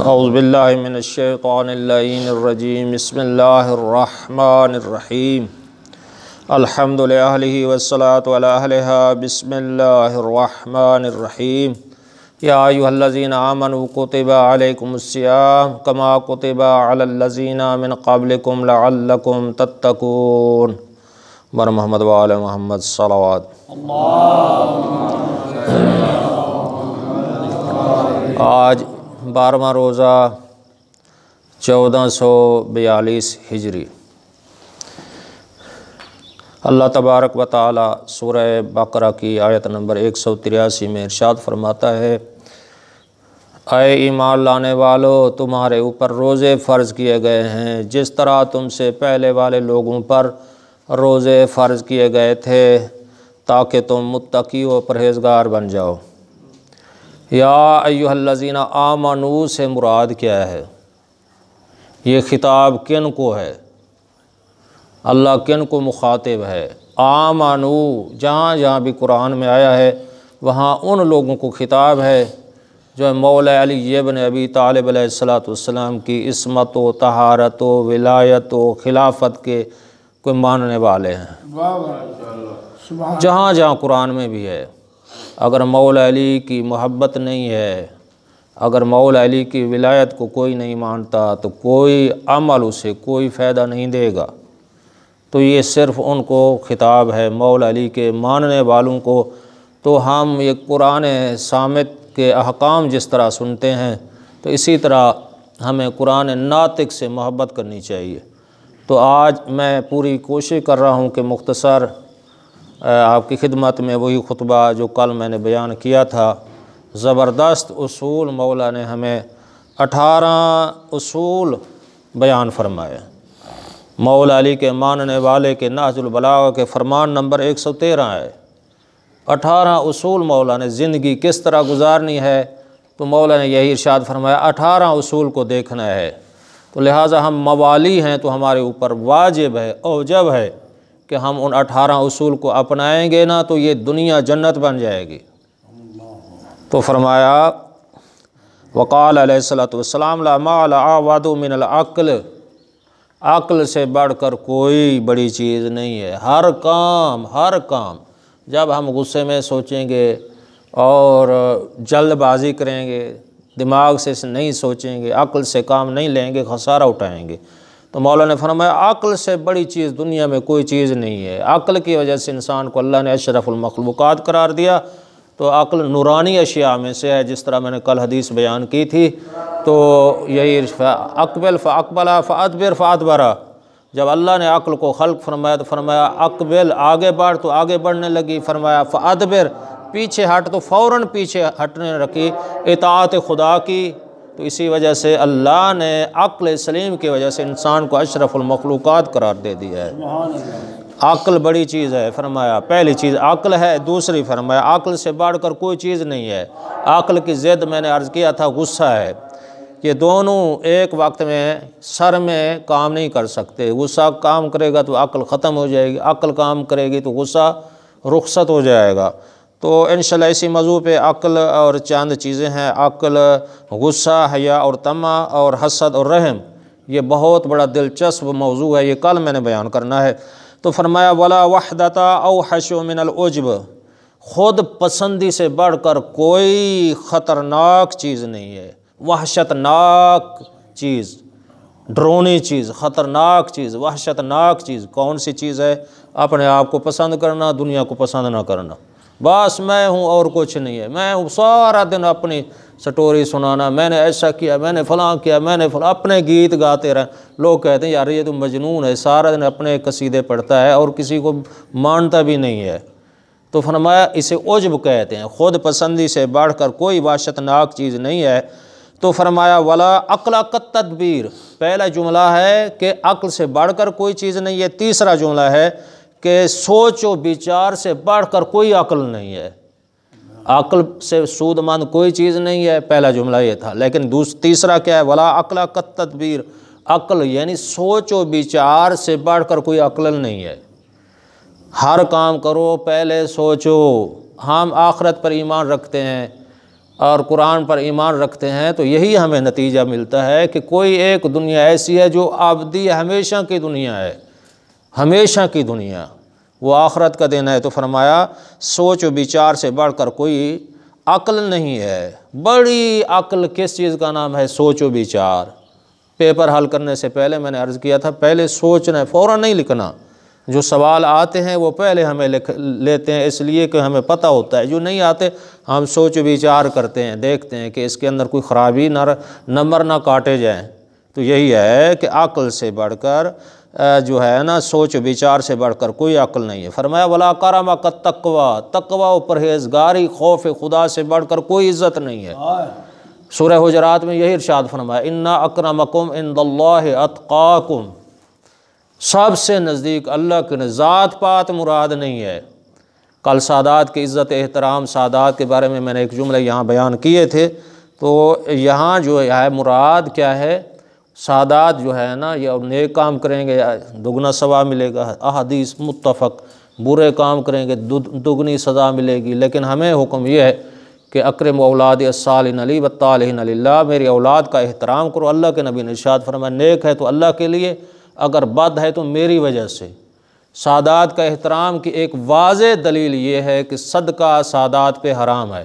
اعوذ باللہ من الشیطان اللعین الرجیم بسم اللہ الرحمن الرحیم الحمد للہ والصلاة علی اہلہا بسم اللہ الرحمن الرحیم یا ایھا الذین آمنوا کتب علیکم الصیام کما کتب علی الذین من قبلکم لعلکم تتقون بر محمد وآل محمد صلوات۔ آج 12واں روزہ 1442 ہجری۔ اللہ تبارک و تعالی سورہ بقرہ کی آیت نمبر 183 میں ارشاد فرماتا ہے، اے ایمان لانے والو، تمہارے اوپر روزے فرض کیے گئے ہیں جس طرح تم سے پہلے والے لوگوں پر روزے فرض کیے گئے تھے تاکہ تم متقی و پرہیزگار بن جاؤ۔ یا ایھا الذین آمنوا سے مراد کیا ہے؟ یہ خطاب کن کو ہے؟ اللہ کن کو مخاطب ہے؟ آمنوا جہاں جہاں بھی قرآن میں آیا ہے وہاں ان لوگوں کو خطاب ہے جو مولا علی ابن ابی طالب علیہ السلام کی عصمت و طہارت و ولایت و خلافت کے کوئی ماننے والے ہیں۔ جہاں جہاں قرآن میں بھی ہے، اگر مولا علی کی محبت نہیں ہے، اگر مولا علی کی ولایت کو کوئی نہیں مانتا تو کوئی عمل اسے کوئی فائدہ نہیں دے گا۔ تو یہ صرف ان کو خطاب ہے، مولا علی کے ماننے والوں کو۔ تو ہم یہ قرآن صامت کے احکام جس طرح سنتے ہیں تو اسی طرح ہمیں قرآن ناطق سے محبت کرنی چاہیے۔ تو آج میں پوری کوشش کر رہا ہوں کہ مختصر آپ کی خدمت میں وہی خطبہ جو کل میں نے بیان کیا تھا۔ زبردست اصول مولا نے ہمیں 18 اصول بیان فرمائے۔ مولا علی کے ماننے والے کے نہج البلاغہ کے فرمان نمبر 113 ہے۔ 18 اصول مولا نے زندگی کس طرح گزارنی ہے تو مولا نے یہی ارشاد فرمایا 18 اصول کو دیکھنا ہے۔ تو لہٰذا ہم موالی ہیں تو ہمارے اوپر واجب ہے، اوجب ہے کہ ہم ان 18 اصول کو اپنائیں گے نا تو یہ دنیا جنت بن جائے گی۔ تو فرمایا وقال علیہ الصلوۃ والسلام لا مال اعوذ من العقل، عقل سے بڑھ کر کوئی بڑی چیز نہیں ہے۔ ہر کام جب ہم غصے میں سوچیں گے اور جلد بازی کریں گے، دماغ سے نہیں سوچیں گے، عقل سے کام نہیں لیں گے، خسارہ اٹھائیں گے۔ تو مولا نے فرمایا عقل سے بڑی چیز دنیا میں کوئی چیز نہیں ہے۔ عقل کی وجہ سے انسان کو اللہ نے اشرف المخلوقات قرار دیا۔ تو عقل نورانی اشیاء میں سے ہے، جس طرح میں نے کل حدیث بیان کی تھی۔ تو یہی اقبل فاقبل فادبر فادبرا، جب اللہ نے عقل کو خلق فرمایا تو فرمایا اقبل آگے بڑھ، تو آگے بڑھنے لگی، فرمایا فادبر پیچھے ہٹ، تو فوراً پیچھے ہٹنے رکھی، اطاعت خدا کی۔ تو اسی وجہ سے اللہ نے عقل سلیم کی وجہ سے انسان کو اشرف المخلوقات قرار دے دیا ہے۔ عقل بڑی چیز ہے، فرمایا پہلی چیز عقل ہے، دوسری فرمایا عقل سے بڑھ کر کوئی چیز نہیں ہے۔ عقل کی ضد میں نے عرض کیا تھا غصہ ہے۔ یہ دونوں ایک وقت میں سر میں کام نہیں کر سکتے۔ غصہ کام کرے گا تو عقل ختم ہو جائے گی، عقل کام کرے گی تو غصہ رخصت ہو جائے گا۔ تو انشاءاللہ اسی موضوع پہ عقل اور چند چیزیں ہیں، عقل، غصہ، حیا اور طمع اور حسد اور رحم، یہ بہت بڑا دلچسپ موضوع ہے، یہ کل میں نے بیان کرنا ہے۔ تو فرمایا ولا وحدۃ اوحش من العجب، خود پسندی سے بڑھ کر کوئی خطرناک چیز نہیں ہے۔ وحشت ناک چیز، ڈرونی چیز، خطرناک چیز، وحشت ناک چیز کون سی چیز ہے؟ اپنے آپ کو پسند کرنا، دنیا کو پسند نہ کرنا۔ بس میں ہوں اور کچھ نہیں ہے، میں ہوں سارا دن اپنی سٹوری سنانا، میں نے ایسا کیا، میں نے فلاں کیا، میں نے فلاں، اپنے گیت گاتے رہیں۔ لوگ کہتے ہیں یار یہ تو مجنون ہے، سارا دن اپنے قصیدے پڑھتا ہے اور کسی کو مانتا بھی نہیں ہے۔ تو فرمایا اسے عجب کہتے ہیں، خود پسندی سے بڑھ کر کوئی وحشت ناک چیز نہیں ہے۔ تو فرمایا ولا عقل قط تدبیر، پہلا جملہ ہے کہ عقل سے بڑھ کر کوئی چیز نہیں ہے۔ تیسرا جملہ ہے کہ سوچ و بچار سے بڑھ کر کوئی عقل نہیں ہے۔ عقل سے سود مند کوئی چیز نہیں ہے، پہلا جملہ یہ تھا۔ لیکن تیسرا کیا ہے؟ ولا عقل قط تدبیر، عقل یعنی سوچ و بچار سے بڑھ کر کوئی عقل نہیں ہے۔ ہر کام کرو پہلے سوچو، ہم آخرت پر ایمان رکھتے ہیں اور قرآن پر ایمان رکھتے ہیں تو یہی ہمیں نتیجہ ملتا ہے کہ کوئی ایک دنیا ایسی ہے جو ابدی ہمیشہ کی دنیا ہے، ہمیشہ کی دنیا، وہ آخرت کا دن ہے۔ تو فرمایا سوچ و بچار سے بڑھ کر کوئی عقل نہیں ہے۔ بڑی عقل کس چیز کا نام ہے؟ سوچ و بچار۔ پیپر حل کرنے سے پہلے میں نے عرض کیا تھا پہلے سوچنا ہے، فوراً نہیں لکھنا۔ جو سوال آتے ہیں وہ پہلے ہمیں لکھ لیتے ہیں، اس لیے کہ ہمیں پتہ ہوتا ہے۔ جو نہیں آتے ہم سوچ و بچار کرتے ہیں، دیکھتے ہیں کہ اس کے اندر کوئی خرابی نمبر نہ کاٹے جائیں۔ تو یہی ہے کہ عقل سے بڑھ کر جو ہے نا، سوچ و بچار سے بڑھ کر کوئی عقل نہیں ہے۔ فرمایا ولا کرم کا تقویٰ، تقویٰ و پرہیزگاری، خوف خدا سے بڑھ کر کوئی عزت نہیں ہے۔ سورہ حجرات میں یہی ارشاد فرمایا انا اکرمکم عند اللہ اتقاکم، سب سے نزدیک اللہ کے ذات پات مراد نہیں ہے۔ کل سادات کی عزت احترام، سادات کے بارے میں نے ایک جملہ یہاں بیان کیے تھے، تو یہاں جو ہے مراد کیا ہے؟ سادات جو ہے نا، یہ نیک کام کریں گے دگنا ثواب ملے گا، احادیث متفق، برے کام کریں گے دگنی سزا ملے گی۔ لیکن ہمیں حکم یہ ہے کہ اکرم اولاد الصالحین علی والطالحین للہ، میری اولاد کا احترام کرو۔ اللہ کے نبی نے ارشاد فرمایا نیک ہے تو اللہ کے لیے، اگر بد ہے تو میری وجہ سے۔ سادات کا احترام کی ایک واضح دلیل یہ ہے کہ صدقہ سادات پہ حرام ہے۔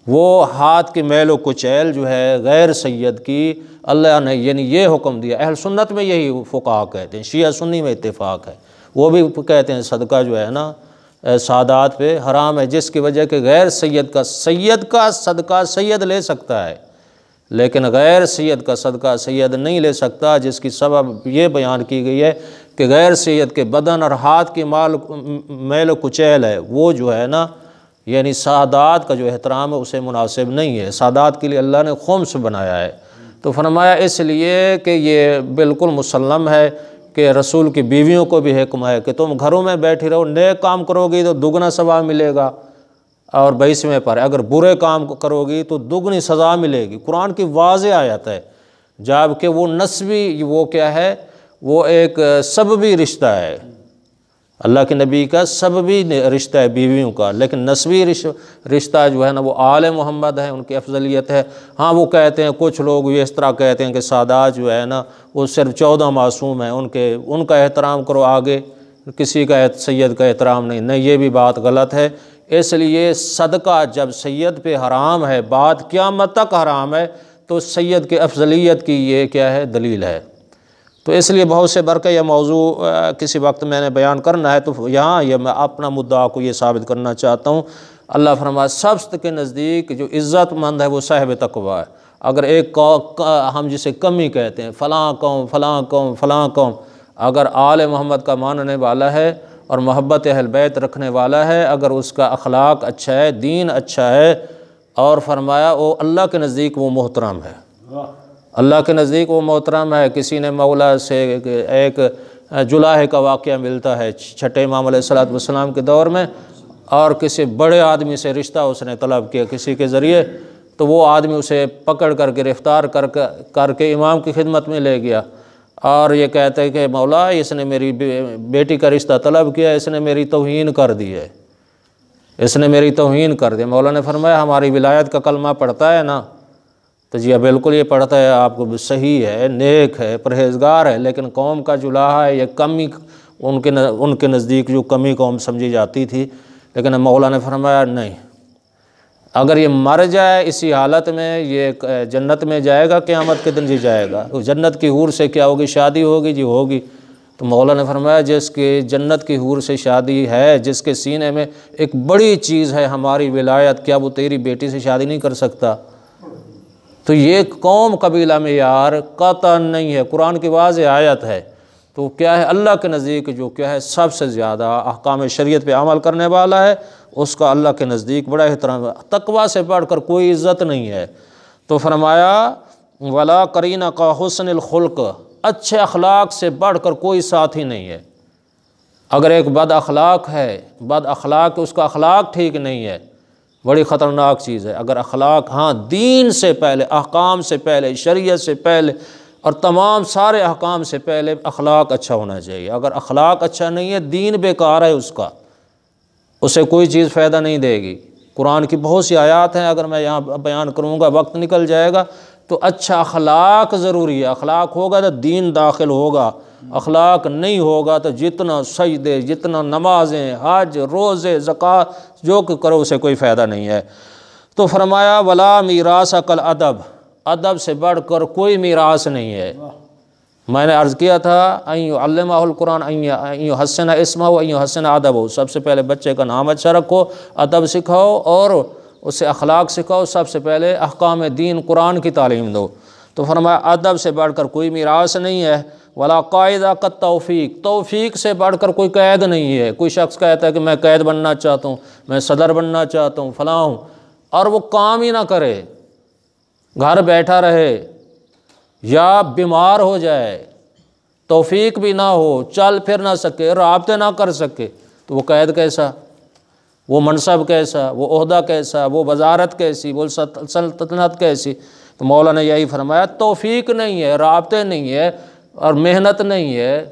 وہ ہاتھ کی میل و کچیل جو ہے غیر سید کی، اللہ نے یعنی یہ حکم دیا۔ اہل سنت میں یہی فقہا کہتے ہیں، شیعہ سنی میں اتفاق ہے، وہ بھی کہتے ہیں صدقہ جو ہے نا سادات پہ حرام ہے، جس کی وجہ کہ غیر سید کا صدقہ سید لے سکتا ہے، لیکن غیر سید کا صدقہ سید نہیں لے سکتا، جس کی سبب یہ بیان کی گئی ہے کہ غیر سید کے بدن اور ہاتھ کی میل و کچیل ہے، وہ جو ہے نا یعنی سادات کا جو احترام ہے اسے مناسب نہیں ہے۔ سادات کے لیے اللہ نے خمس بنایا ہے۔ تو فرمایا اس لیے کہ یہ بالکل مسلم ہے کہ رسول کی بیویوں کو بھی حکم ہے کہ تم گھروں میں بیٹھی رہو، نیک کام کرو گی تو دگنا ثواب ملے گا، اور 22ویں پر اگر برے کام کرو گی تو دگنی سزا ملے گی۔ قرآن کی واضح آیت ہے، جبکہ وہ نسبی، وہ کیا ہے؟ وہ ایک سببی رشتہ ہے، اللہ کے نبی کا سببی رشتہ ہے بیویوں کا، لیکن نسبی رشتہ جو ہے نا وہ آل محمد ہے، ان کی افضلیت ہے۔ ہاں وہ کہتے ہیں کچھ لوگ یہ اس طرح کہتے ہیں کہ سادات جو ہے نا وہ صرف 14 معصوم ہیں، ان کا احترام کرو، آگے کسی کا سید کا احترام نہیں، یہ بھی بات غلط ہے۔ اس لیے صدقہ جب سید پہ حرام ہے، بات قیامت تک حرام ہے، تو سید کی افضلیت کی یہ کیا ہے؟ دلیل ہے۔ تو اس لیے بہت سے برقع یہ موضوع کسی وقت میں نے بیان کرنا ہے، تو یہاں یہ میں اپنا مدعا کو یہ ثابت کرنا چاہتا ہوں۔ اللہ فرمایا سب کے نزدیک جو عزت مند ہے وہ صاحب تقویٰ ہے۔ اگر ایک ہم جسے کمی کہتے ہیں، فلاں قوم فلاں قوم فلاں قوم، اگر آل محمد کا ماننے والا ہے اور محبت اہل بیت رکھنے والا ہے، اگر اس کا اخلاق اچھا ہے، دین اچھا ہے، اور فرمایا وہ اللہ کے نزدیک وہ محترم ہے، اللہ کے نزدیک وہ محترم ہے۔ کسی نے مولا سے ایک جلاح کا واقعہ ملتا ہے چھٹے امام علیہ السلام کے دور میں، اور کسی بڑے آدمی سے رشتہ اس نے طلب کیا کسی کے ذریعے، تو وہ آدمی اسے پکڑ کر گرفتار کر کے امام کی خدمت میں لے گیا، اور یہ کہتے ہیں کہ مولا اس نے میری بیٹی کا رشتہ طلب کیا، اس نے میری توہین کر دی ہے، اس نے میری توہین کر دی۔ مولا نے فرمایا ہماری ولایت کا کلمہ پڑھتا ہے نا؟ تو جی بالکل یہ پڑھتا ہے، آپ کو صحیح ہے، نیک ہے، پرہیزگار ہے، لیکن قوم کا جلاحہ ہے، یہ کمی ان کے نزدیک جو کمی قوم سمجھی جاتی تھی۔ لیکن مولا نے فرمایا نہیں، اگر یہ مر جائے اسی حالت میں یہ جنت میں جائے گا، قیامت کے دن جی جائے گا۔ جنت کی حور سے کیا ہوگی؟ شادی ہوگی جی ہوگی۔ تو مولا نے فرمایا جس کی جنت کی حور سے شادی ہے، جس کے سینے میں ایک بڑی چیز ہے ہماری ولایت، کیا وہ تیری بیٹی سے شادی نہیں کر سکتا؟ تو یہ قوم قبیلہ معیار قطعاً نہیں ہے، قرآن کی واضح آیت ہے۔ تو کیا ہے؟ اللہ کے نزدیک جو کیا ہے سب سے زیادہ احکام شریعت پہ عمل کرنے والا ہے، اس کا اللہ کے نزدیک بڑا احترام ہے، تقویٰ سے بڑھ کر کوئی عزت نہیں ہے۔ تو فرمایا ولا قرین کا حسن الخلق، اچھے اخلاق سے بڑھ کر کوئی ساتھی نہیں ہے۔ اگر ایک بد اخلاق ہے، بد اخلاق اس کا اخلاق ٹھیک نہیں ہے، بڑی خطرناک چیز ہے۔ اگر اخلاق، ہاں دین سے پہلے، احکام سے پہلے، شریعت سے پہلے اور تمام سارے احکام سے پہلے اخلاق اچھا ہونا چاہیے۔ اگر اخلاق اچھا نہیں ہے، دین بیکار ہے اس کا، اسے کوئی چیز فائدہ نہیں دے گی۔ قرآن کی بہت سی آیات ہیں، اگر میں یہاں بیان کروں گا وقت نکل جائے گا۔ تو اچھا اخلاق ضروری ہے، اخلاق ہوگا تو دین داخل ہوگا، اخلاق نہیں ہوگا تو جتنا سجدے، جتنا نمازیں، حج، روزے، زکوٰۃ جو کرو اسے کوئی فائدہ نہیں ہے۔ تو فرمایا ولا میراث کالادب، ادب سے بڑھ کر کوئی میراث نہیں ہے۔ میں نے عرض کیا تھا ان یعلمہ القرآن ان یحسن اسمہ و ان یحسن ادبہ، سب سے پہلے بچے کا نام اچھا رکھو، ادب سکھاؤ اور اسے اخلاق سکھاؤ، سب سے پہلے احکام دین قرآن کی تعلیم دو۔ تو فرمایا ادب سے بڑھ کر کوئی میراث نہیں ہے۔ ولا قاعدہ کالتوفیق، توفیق سے بڑھ کر کوئی قید نہیں ہے۔ کوئی شخص کہتا ہے کہ میں قید بننا چاہتا ہوں، میں صدر بننا چاہتا ہوں، فلاں ہوں، اور وہ کام ہی نہ کرے، گھر بیٹھا رہے یا بیمار ہو جائے، توفیق بھی نہ ہو، چل پھر نہ سکے، رابطے نہ کر سکے، تو وہ قید کیسا، وہ منصب کیسا، وہ عہدہ کیسا، وہ وزارت کیسی، وہ سلطنت کیسی؟ تو مولا نے یہی فرمایا توفیق نہیں ہے، رابطے نہیں ہے اور محنت نہیں ہے،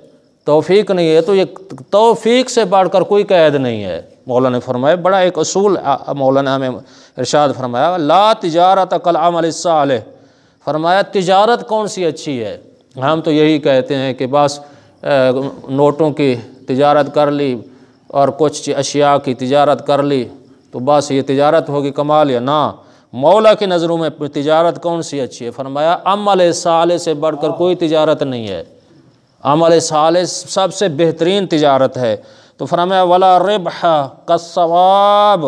توفیق نہیں ہے، تو یہ توفیق سے بڑھ کر کوئی قید نہیں ہے۔ مولا نے فرمایا بڑا ایک اصول مولا نے ہمیں ارشاد فرمایا، لا تجارت کالعمل الصالح، فرمایا تجارت کون سی اچھی ہے؟ ہم تو یہی کہتے ہیں کہ بس نوٹوں کی تجارت کر لی اور کچھ اشیاء کی تجارت کر لی تو بس یہ تجارت ہوگی، کمال یا نہ۔ مولا کی نظروں میں تجارت کون سی اچھی ہے؟ فرمایا عمل صالح سے بڑھ کر کوئی تجارت نہیں ہے، عمل صالح سب سے بہترین تجارت ہے۔ تو فرمایا ولا ربح کالثواب،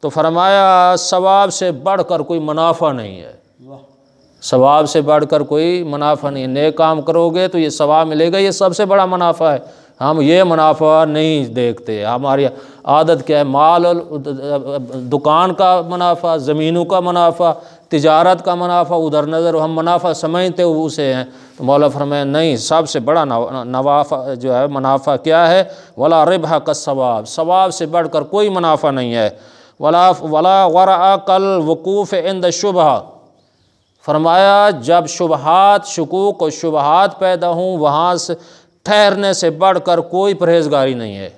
تو فرمایا ثواب سے بڑھ کر کوئی منافع نہیں ہے، ثواب سے بڑھ کر کوئی منافع نہیں ہے۔ نیک کام کرو گے تو یہ ثواب ملے گا، یہ سب سے بڑا منافع ہے۔ ہم یہ منافع نہیں دیکھتے، ہماری عادت کیا ہے، مال، دکان کا منافع، زمینوں کا منافع، تجارت کا منافع ادھر نظر ہم منافع سمجھتے اسے ہیں۔ تو مولا فرمایا نہیں، سب سے بڑا نوافع جو ہے منافع کیا ہے؟ ولا ربح کالثواب، ثواب سے بڑھ کر کوئی منافع نہیں ہے۔ ولا ورع کالوقوف عند الشبہہ، فرمایا جب شبہات، شکوک و شبہات پیدا ہوں وہاں سے ٹھہرنے سے بڑھ کر کوئی پرہیزگاری نہیں ہے۔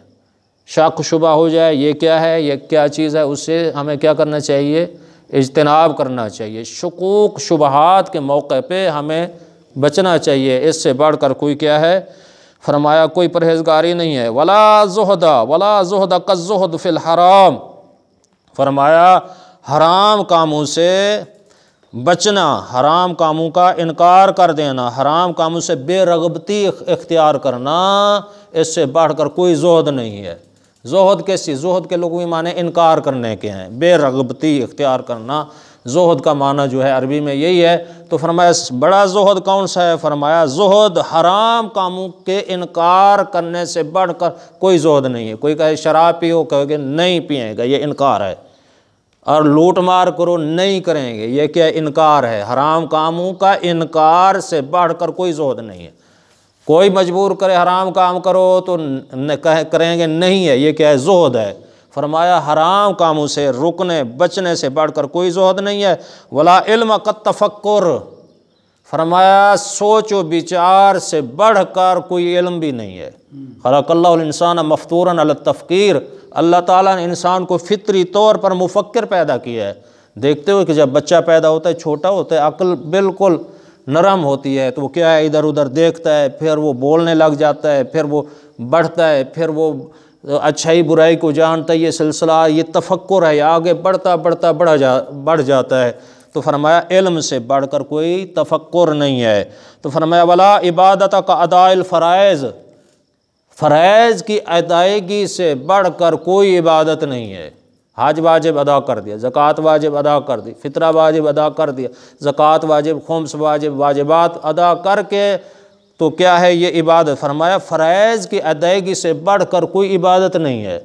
شک شبہ ہو جائے یہ کیا ہے، یہ کیا چیز ہے، اس سے ہمیں کیا کرنا چاہیے؟ اجتناب کرنا چاہیے۔ شکوک شبہات کے موقع پہ ہمیں بچنا چاہیے، اس سے بڑھ کر کوئی کیا ہے؟ فرمایا کوئی پرہیزگاری نہیں ہے۔ ولا زہد کالزہد فی الحرام، فرمایا حرام کاموں سے بچنا، حرام کاموں کا انکار کر دینا، حرام کاموں سے بے رغبتی اختیار کرنا، اس سے بڑھ کر کوئی زہد نہیں ہے۔ زہد کیسی؟ زہد کے لغوی معنی انکار کرنے کے ہیں، بے رغبتی اختیار کرنا، زہد کا معنی جو ہے عربی میں یہی ہے۔ تو فرمایا بڑا زہد کون سا ہے؟ فرمایا زہد حرام کاموں کے انکار کرنے سے بڑھ کر کوئی زہد نہیں ہے۔ کوئی کہے شراب پیو، کہے کہ نہیں پئیں گا، یہ انکار ہے، اور لوٹ مار کرو، نہیں کریں گے، یہ کیا انکار ہے۔ حرام کاموں کا انکار سے بڑھ کر کوئی زہد نہیں ہے۔ کوئی مجبور کرے حرام کام کرو تو کریں گے نہیں ہے، یہ کیا ہے؟ زہد ہے۔ فرمایا حرام کاموں سے رکنے بچنے سے بڑھ کر کوئی زہد نہیں ہے۔ ولا علم کالتفکر، فرمایا سوچ و بچار سے بڑھ کر کوئی علم بھی نہیں ہے۔ خلق اللہ الانسان مفطورا علی التفکیر، اللہ تعالیٰ نے انسان کو فطری طور پر مفکر پیدا کیا ہے۔ دیکھتے ہو کہ جب بچہ پیدا ہوتا ہے، چھوٹا ہوتا ہے، عقل بالکل نرم ہوتی ہے، تو وہ کیا ہے؟ ادھر ادھر دیکھتا ہے، پھر وہ بولنے لگ جاتا ہے، پھر وہ بڑھتا ہے، پھر وہ اچھائی برائی کو جانتا ہے، یہ سلسلہ، یہ تفکر ہے، آگے بڑھتا بڑھتا بڑھ جاتا ہے۔ تو فرمایا علم سے بڑھ کر کوئی تفکر نہیں ہے۔ تو فرمایا ولا عبادت کا اداء الفرائض، فرائض کی ادائیگی سے بڑھ کر کوئی عبادت نہیں ہے۔ حج واجب ادا کر دیا، زکوٰۃ واجب ادا کر دی، فطرہ واجب ادا کر دیا، زکوٰۃ واجب، خمس واجب، واجبات ادا کر کے تو کیا ہے یہ عبادت؟ فرمایا فرائض کی ادائیگی سے بڑھ کر کوئی عبادت نہیں ہے۔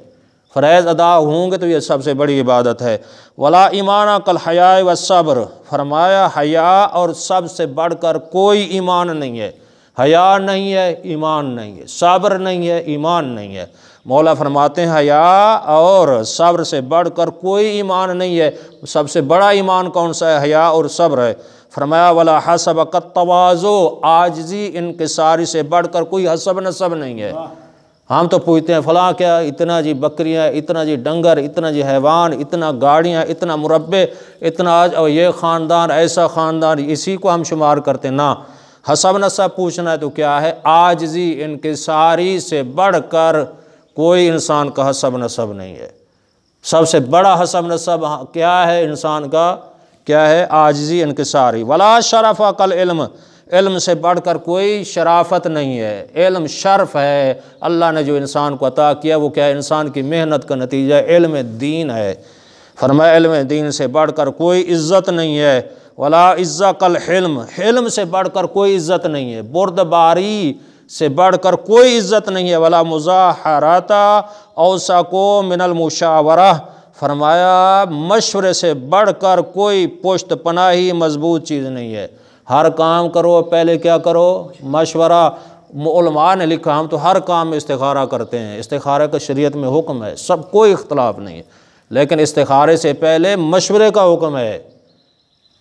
فرائض ادا ہوں گے تو یہ سب سے بڑی عبادت ہے۔ ولا ایمان کالحیاء والصبر، فرمایا حیا اور سب سے بڑھ کر کوئی ایمان نہیں ہے۔ حیا نہیں ہے، ایمان نہیں ہے، صبر نہیں ہے، ایمان نہیں ہے۔ مولا فرماتے ہیں حیا اور صبر سے بڑھ کر کوئی ایمان نہیں ہے۔ سب سے بڑا ایمان کون سا ہے؟ حیا اور صبر ہے۔ فرمایا ولا حسب کالتواضع، عاجزی انکساری سے بڑھ کر کوئی حسب نسب نہیں ہے۔ ہم تو پوچھتے ہیں فلاں کیا، اتنا جی بکریاں، اتنا جی ڈنگر، اتنا جی حیوان، اتنا گاڑیاں، اتنا مربع، اتنا اور یہ خاندان، ایسا خاندان، اسی کو ہم شمار کرتے ہیں نا۔ حسب نسب پوچھنا ہے تو کیا ہے، عاجزی انکساری سے بڑھ کر کوئی انسان کا حسب نسب نہیں ہے۔ سب سے بڑا حسب نسب کیا ہے انسان کا، کیا ہے، عاجزی انکساری۔ ولا شرف کل علم، علم سے بڑھ کر کوئی شرافت نہیں ہے۔ علم شرف ہے، اللہ نے جو انسان کو عطا کیا وہ کیا ہے، انسان کی محنت کا نتیجہ علم دین ہے۔ فرمایا علم دین سے بڑھ کر کوئی عزت نہیں ہے۔ ولا عزت کل حلم، حلم سے بڑھ کر کوئی عزت نہیں ہے۔ بردباری سے بڑھ کر کوئی عزت نہیں ہے۔ ولا مظاہرات اوثق من المشاورہ، فرمایا مشورے سے بڑھ کر کوئی پشت پناہی مضبوط چیز نہیں ہے۔ ہر کام کرو پہلے کیا کرو، مشورہ۔ علماء نے لکھا ہم تو ہر کام میں استخارہ کرتے ہیں، استخارہ کا شریعت میں حکم ہے، سب کوئی اختلاف نہیں ہے، لیکن استخارے سے پہلے مشورے کا حکم ہے۔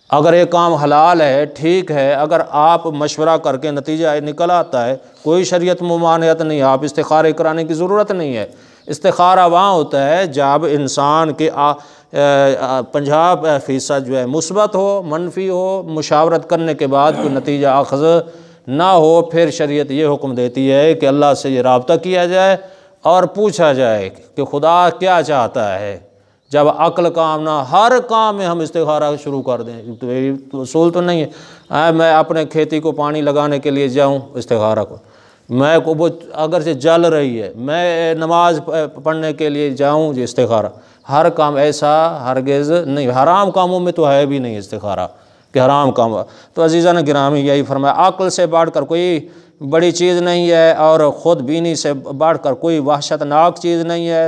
اگر ایک کام حلال ہے ٹھیک ہے، اگر آپ مشورہ کر کے نتیجہ نکل آتا ہے کوئی شریعت ممانعت نہیں، آپ استخارے کرانے کی ضرورت نہیں ہے۔ استخارہ وہاں ہوتا ہے جب انسان کے 50% جو ہے مثبت ہو، منفی ہو، مشاورت کرنے کے بعد کوئی نتیجہ اخذ نہ ہو، پھر شریعت یہ حکم دیتی ہے کہ اللہ سے یہ رابطہ کیا جائے اور پوچھا جائے کہ خدا کیا چاہتا ہے۔ جب عقل کام نہ، ہر کام میں ہم استخارہ شروع کر دیں تو یہ اصول تو نہیں ہے۔ میں اپنے کھیتی کو پانی لگانے کے لیے جاؤں استخارہ کو، میں کو وہ اگر سے جل رہی ہے، میں نماز پڑھنے کے لیے جاؤں جی استخارہ۔ ہر کام ایسا ہرگز نہیں، حرام کاموں میں تو ہے بھی نہیں استخارہ کہ حرام کام۔ تو عزیزان گرامی یہی فرمایا عقل سے بڑھ کر کوئی بڑی چیز نہیں ہے، اور خود بینی سے بڑھ کر کوئی وحشت ناک چیز نہیں ہے،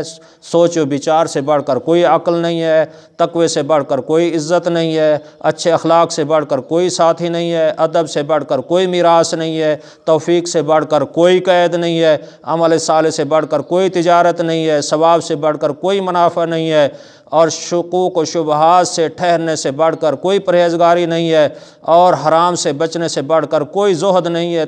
سوچ و بچار سے بڑھ کر کوئی عقل نہیں ہے، تقوی سے بڑھ کر کوئی عزت نہیں ہے، اچھے اخلاق سے بڑھ کر کوئی ساتھی نہیں ہے، ادب سے بڑھ کر کوئی میراث نہیں ہے، توفیق سے بڑھ کر کوئی قید نہیں ہے، عمل صالح سے بڑھ کر کوئی تجارت نہیں ہے، ثواب سے بڑھ کر کوئی منافع نہیں ہے، اور شکوک و شبہات سے ٹھہرنے سے بڑھ کر کوئی پرہیزگاری نہیں ہے، اور حرام سے بچنے سے بڑھ کر کوئی زہد نہیں ہے،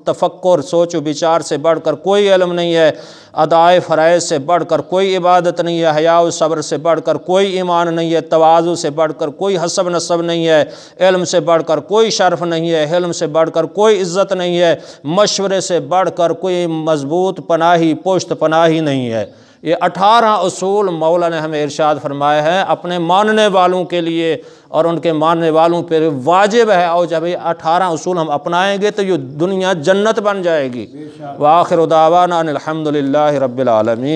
تفکر سوچ و بچار سے بڑھ کر کوئی علم نہیں ہے، ادائے فرائض سے بڑھ کر کوئی عبادت نہیں ہے، حیا و صبر سے بڑھ کر کوئی ایمان نہیں ہے، تواضع سے بڑھ کر کوئی حسب نسب نہیں ہے، علم سے بڑھ کر کوئی شرف نہیں ہے، حلم سے بڑھ کر کوئی عزت نہیں ہے، مشورے سے بڑھ کر کوئی مضبوط پناہی پشت پناہی نہیں ہے۔ یہ 18 اصول مولا نے ہمیں ارشاد فرمایا ہے اپنے ماننے والوں کے لیے، اور ان کے ماننے والوں پر واجب ہے، اور جب یہ 18 اصول ہم اپنائیں گے تو یہ دنیا جنت بن جائے گی۔ وآخر دعوانا ان الحمد للہ رب العالمین۔